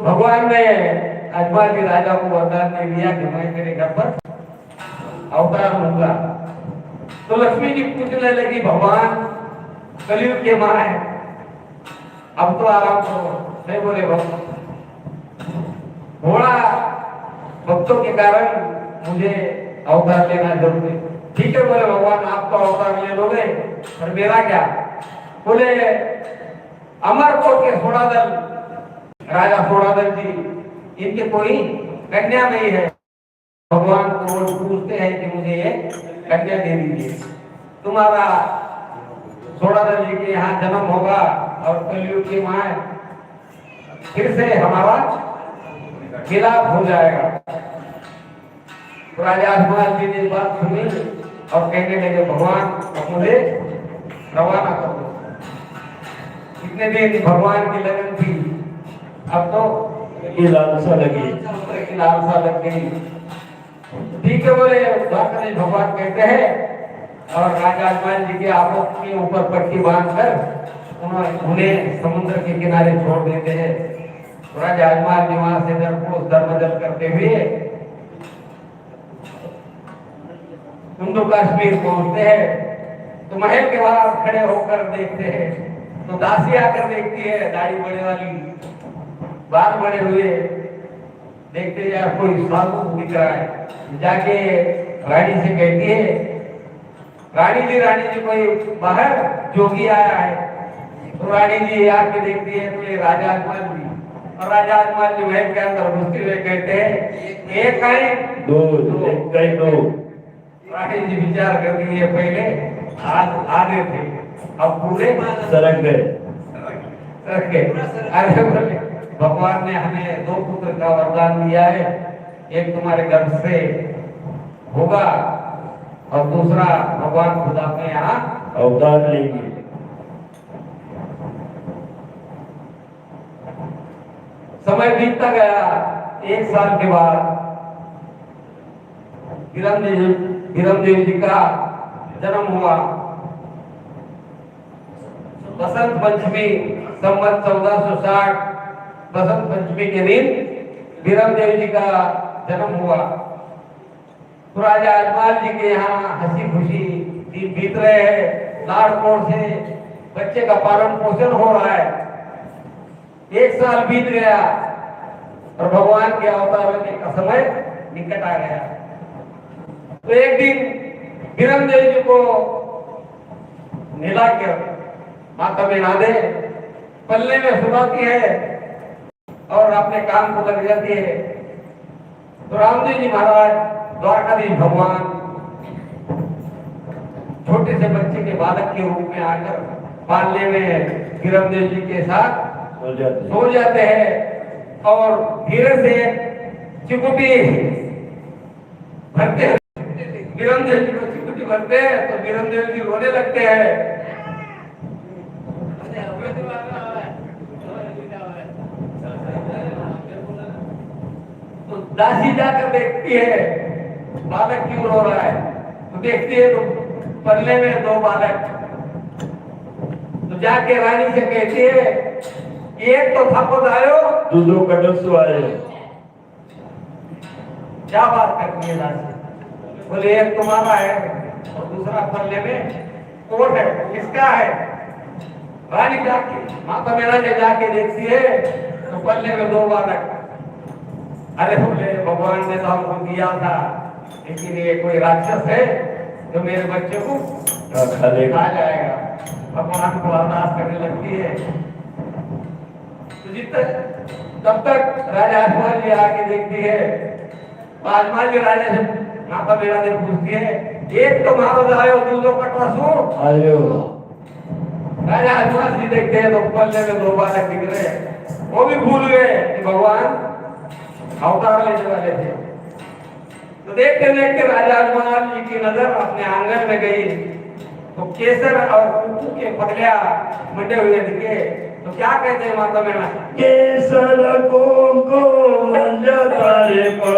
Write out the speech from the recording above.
भगवान ने अजमल जी राजा को वरदान दे दिया कि मैं तेरे घर पर अवतार लूंगा। तो लक्ष्मी जी पूछने लगी, भगवान कलयुग के माँ है, अब तो आराम करो। नहीं बोले भक्त, थोड़ा भक्तों के कारण मुझे अवतार लेना जरूरी। ठीक है बोले भगवान, आप तो अवतार ले लोगे, पर मेरा क्या? बोले अमरकोट के सोड़ादल, राजा सोड़ादल जी, इनके कोई कन्या नहीं है। भगवान को रोज पूछते हैं कि मुझे ये कन्या दे दीजिए, तुम्हारा सोड़ादल जी के यहाँ जन्म होगा और कलयुग की माँ फिर से हमारा खिलाफ हो जाएगा। तो राजा अजमल जी ने बात सुनी और कहने लगे, भगवान अब मुझे रवाना कर दो। कितने दिन भगवान की लगन थी, अब तो लालसा लग गई। ठीक है बोले, भगवान कहते हैं, और राजा अजमल जी के आंखों के ऊपर पट्टी बांधकर उन्हें समुद्र के किनारे छोड़ देते हैं। राजा अजमल जी वहां से धर्मजल करते हुए हिंदू कश्मीर पहुंचते हैं। तो महल के बाहर खड़े होकर देखते हैं, तो दासी आकर देखती है, दाढ़ी बड़े वाली, बाल बड़े हुए, देखते यार कोई साधु दिख रहा है। जाके रानी से कहती है, रानी जी कोई बाहर जोगी आया है। तो रानी जी आके देखती है, तो ये राजा अजमल जी, और राजा अजमल जी महल के अंदर घुसते हुए कहते हैं, एक कहीं दो। रानी जी विचार कर रही है, पहले आधे थे, अब पूरे सरक गए। अरे बोले, भगवान ने हमें 2 पुत्र का वरदान दिया है, एक तुम्हारे गर्भ से होगा और दूसरा भगवान खुद अपने यहाँ अवतार लेंगे। समय बीतता गया। 1 साल के बाद वीरमदेव जी का जन्म हुआ। बसंत पंचमी संवत 1460 बसंत पंचमी के दिन वीरमदेव जी का जन्म हुआ। तो राजा अजमल जी के यहाँ हंसी खुशी दिन बीत रहे हैं, लाड़ कोड़ से बच्चे का पालन पोषण हो रहा है। 1 साल बीत गया और भगवान के अवतार होने का समय निकट आ गया। तो एक दिन वीरमदेव जी को नहलाकर माता में नादे पल्ले में सुलाती है और अपने काम को लग जाती है। तो रामदेव जी महाराज द्वारकाधीश भगवान छोटे से बच्चे के बालक के रूप में आकर पालने में वीरमदेव जी के साथ सो जाते हैं और धीरे से चिकुटी भरते हैं। वीरमदेव जी को चिकुटी भरते हैं तो वीरमदेव जी रोने लगते हैं। तो दासी जाकर देखती है बालक क्यों रो रहा है, तो देखती है तो पल्ले में 2 बालक। तो जाके रानी से कहती है, एक तो थापो आयो, दूसरो कटसु आयो। क्या बात करती है दासी? बोले एक तुम्हारा है और दूसरा पल्ले में कोट है, किसका है? रानी जाके माता मेरा जाके देखती है तो पल्ले में 2 बालक। अरे बोले भगवान ने तो हमको दिया था, लेकिन ये कोई राक्षस है जो मेरे बच्चे को खा जाएगा। भगवान को अरदास करने लगती है। तो तब तक राजा अजमल जी आके देखती है। अजमल जी राजा से माता मेरा ने पूछती है, एक तो मारो जाओ, दूसरो कटवासो आयो। राजा अजमल जी देखते हैं तो पल्ले में 2 बालक दिख रहे हैं। वो भी भूल गए कि भगवान अवतार लेने वाले थे। तो देखते देखते राजा अजमल जी की नजर अपने आंगन में गई तो केसर और कुकू के पगलिया मंडे हुए दिखे। तो क्या कहते हैं माता मेरा? केसर को मंडा तारे पर